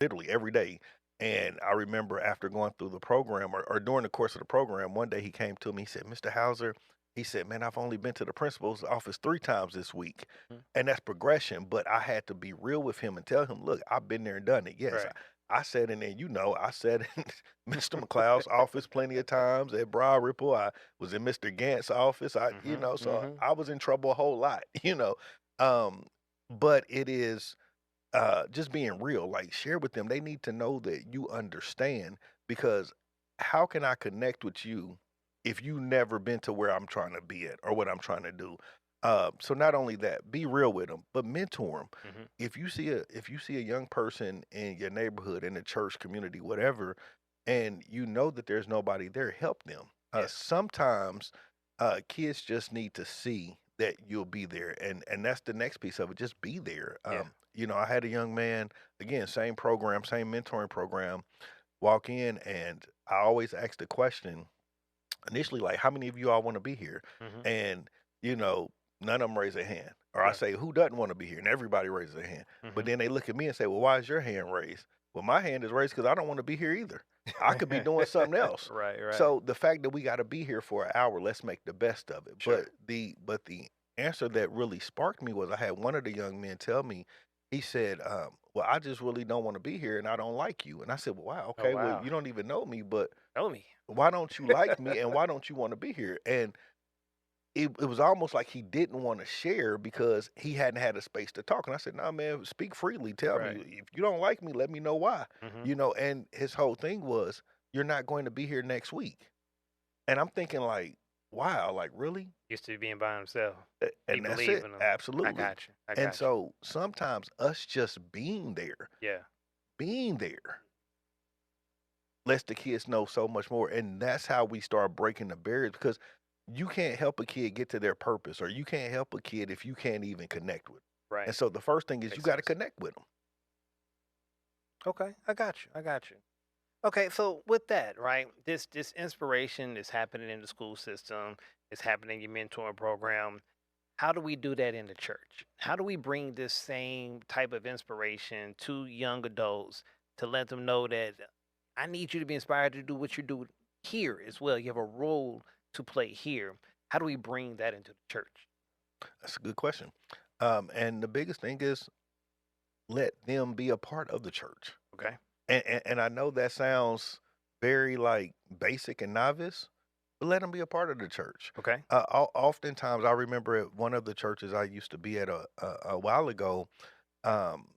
literally every day. And I remember after going through the program or during the course of the program, one day he came to me, he said, Mr. Hauser, he said, man, I've only been to the principal's office 3 times this week. Mhm. And that's progression. But I had to be real with him and tell him, look, I've been there and done it. Yes. Right. I sat in there, I sat in Mr. McLeod's office plenty of times at Broad Ripple. I was in Mr. Gantt's office. Mhm. So Mhm. I was in trouble a whole lot, Um, but it is just being real, like share with them. They need to know that you understand because how can I connect with you if you never been to where I'm trying to be at or what I'm trying to do? So not only that, be real with them, but mentor them. Mhm. If you see a young person in your neighborhood, in the church community, whatever, and you know that there's nobody there, help them. Yeah. Sometimes kids just need to see that you'll be there, and that's the next piece of it. Just be there. Yeah. I had a young man, again, same program, same mentoring program, walk in, and I always ask the question initially, like, how many of you all want to be here? Mhm. And, you know, none of them raise their hand. Or I Yeah. say, who doesn't want to be here? And everybody raises their hand. But Mhm. then they look at me and say, well, why is your hand raised? Well, my hand is raised because I don't want to be here either. I could be doing something else. Right. Right. So the fact that we got to be here for an hour, let's make the best of it. Sure. But the answer that really sparked me was I had one of the young men tell me, he said, well, I just really don't want to be here and I don't like you. And I said, well, wow, Oh okay, well, wow. you don't even know me, but Tell me. why don't you like me and why don't you want to be here? And it was almost like he didn't want to share because he hadn't had a space to talk. And I said, nah, man, speak freely. Tell me Right. if you don't like me, let me know why. Mhm. And his whole thing was, you're not going to be here next week. And I'm thinking like, wow, like really? Used to being by himself. He And that's believe it. in them. I Absolutely. got you. I And got you. so sometimes us just Yeah. being there lets the kids know so much more, and that's how we start breaking the barriers because you can't help a kid get to their purpose, or you can't help a kid if you can't even connect with 'em. And Right. so the first thing is you Makes gotta sense. connect with them. Okay. I got you. I got you. Okay, so with that, right? This inspiration is happening in the school system, it's happening in your mentoring program. How do we do that in the church? How do we bring this same type of inspiration to young adults to let them know that I need you to be inspired to do what you do here as well? You have a role to play here. How do we bring that into the church? That's a good question. And the biggest thing is let them be a part of the church. Okay. And I know that sounds very like basic and novice, but let them be a part of the church. Okay. Oftentimes, I remember at one of the churches I used to be at a while ago. Um,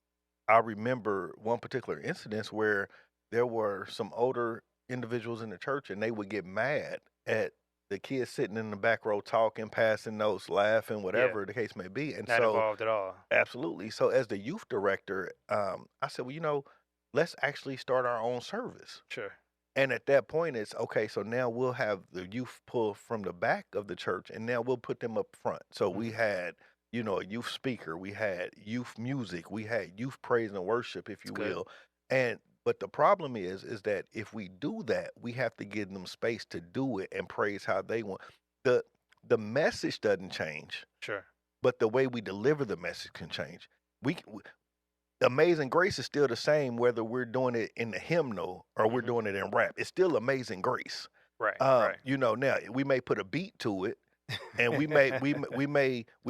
I remember one particular incident where there were some older individuals in the church, and they would get mad at the kids sitting in the back row talking, passing notes, laughing, Yeah. whatever the case may be. And Not so, involved at all. absolutely. So, as the youth director, I said, well, let's actually start our own service. Sure. And at that point, it's okay. So now we'll have the youth pull from the back of the church, and now we'll put them up front. So we Mhm. had, a youth speaker, we had youth music, we had youth praise and worship, if It's you good. will. And but the problem is that if we do that, we have to give them space to do it and praise how they want. the The message doesn't change, Sure. but the way we deliver the message can change. Amazing Grace is still the same whether we're doing it in the hymnal or we're Mhm. doing it in rap. It's still Amazing Grace. Right. Right. Now we may put a beat to it, and we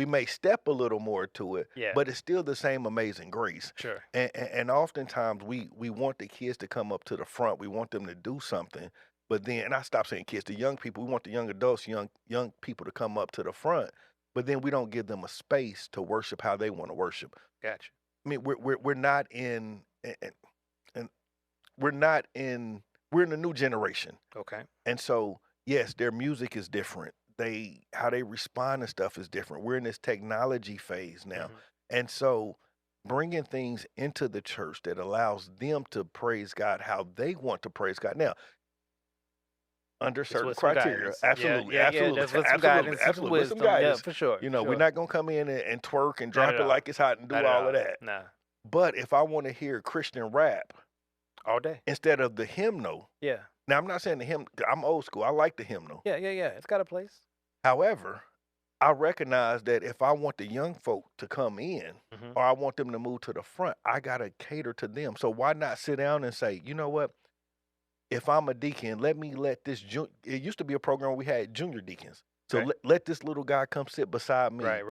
may step a little more to it, Yeah. but it's still the same Amazing Grace. Sure. And oftentimes we want the kids to come up to the front. We want them to do something, but then and I stop saying kids, the young people. We want the young adults, young people to come up to the front, but then we don't give them a space to worship how they want to worship. Gotcha. I mean, we're not in and we're not in we're in a new generation. Okay. And so, yes, their music is different. They how they respond to stuff is different. We're in this technology phase now. Mhm. And so bringing things into the church that allows them to praise God how they want to praise God. Now, under It's certain with some criteria. guidance. Yeah, Absolutely, yeah, yeah. absolutely, That's with some absolutely, guidance and some absolutely. With some wisdom. Yeah, guidance. for sure, for We're sure. not gonna come in and twerk and Not drop at it all. like it's hot and do Not at all of all. that. Nah. But if I want to hear Christian rap All day. instead of the hymnal. Yeah. Now, I'm not saying the hymn I'm old school, I like the hymnal. Yeah, yeah, yeah. It's got a place. However, I recognize that if I want the young folk to come in Mhm. or I want them to move to the front, I gotta cater to them. So why not sit down and say, you know what? If I'm a deacon, let this it used to be a program where we had junior deacons. So Okay. let this little guy come sit beside me Right.